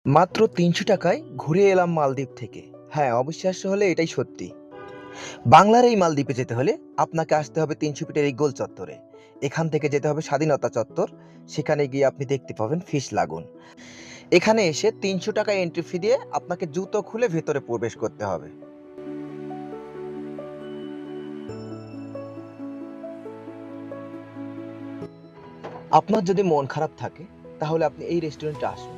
মাত্র ৩০০ টাকায় ঘুরে এলাম মালদ্বীপ থেকে। হ্যাঁ, অবিশ্বাস্য হলে এটাই সত্যি। বাংলার এই মালদ্বীপে যেতে হলে আপনাকে আসতে হবে ৩০০ ফিটের এই গোল চত্বরে। এখান থেকে যেতে হবে স্বাধীনতা চত্বর। সেখানে গিয়ে আপনি দেখতে পাবেন ফিশ লাগুন। এখানে এসে ৩০০ টাকা এন্ট্রি ফি দিয়ে আপনাকে জুতো খুলে ভেতরে প্রবেশ করতে হবে। আপনার যদি মন খারাপ থাকে তাহলে আপনি এই রেস্টুরেন্টে আসুন।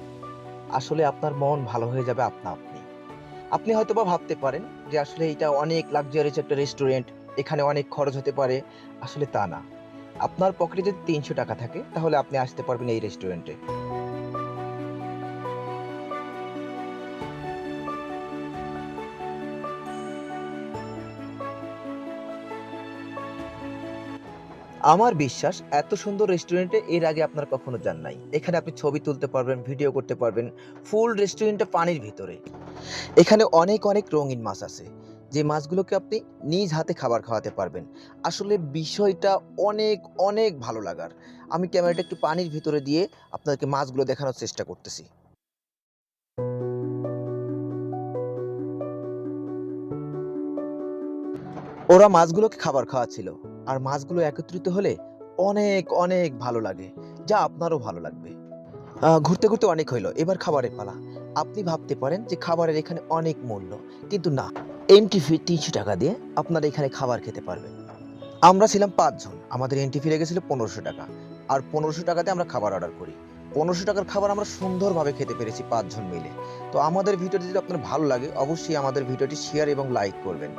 আসলে আপনার মন ভালো হয়ে যাবে আপনা আপনি। আপনি হয়তোবা ভাবতে পারেন যে আসলে এটা অনেক লাক্সারিয়াস একটা রেস্টুরেন্ট, এখানে অনেক খরচ হতে পারে। আসলে তা না। আপনার পকেটে যদি ৩০০ টাকা থাকে তাহলে আপনি আসতে পারবেন এই রেস্টুরেন্টে। আমার বিশ্বাস এত সুন্দর রেস্টুরেন্টে এর আগে আপনার কখনো যান নাই। এখানে আপনি ছবি তুলতে পারবেন, ভিডিও করতে পারবেন। ফুল রেস্টুরেন্টটা পানির ভিতরে। এখানে অনেক অনেক রঙিন মাছ আছে। যে মাছগুলোকে আপনি নিজ হাতে খাবার খাওয়াতে পারবেন। আসলে বিষয়টা অনেক অনেক ভালো লাগার। আমি ক্যামেরাটা একটু পানির ভিতরে দিয়ে আপনাদেরকে মাছগুলো দেখানোর চেষ্টা করতেছি। ওরা মাছগুলোকে খাবার খাওয়াচ্ছিল। আর মাছগুলো একত্রিত হলে অনেক অনেক ভালো লাগে। যা আপনারও ভালো লাগবে। ঘুরতে ঘুরতে অনেক হইলো। এবার খাবারের পালা। আপনি ভাবতে পারেন যে খাবারের এখানে অনেক মূল্য। কিন্তু না। এন্ট্রি ফি ৩০০ টাকা দিয়ে আপনারা এখানে খাবার খেতে পারবেন। আমরা ছিলাম ৫ জন। আমাদের এন্ট্রি ফি লেগেছিল ১৫০০ টাকা। আর ১৫০০ টাকাতে আমরা খাবার অর্ডার করি। ১৫০০ টাকার খাবার আমরা সুন্দরভাবে খেতে পেরেছি ৫ জন মিলে। তো আমাদের ভিডিওটি যদি আপনার ভালো লাগে অবশ্যই আমাদের ভিডিওটি শেয়ার এবং লাইক করবেন।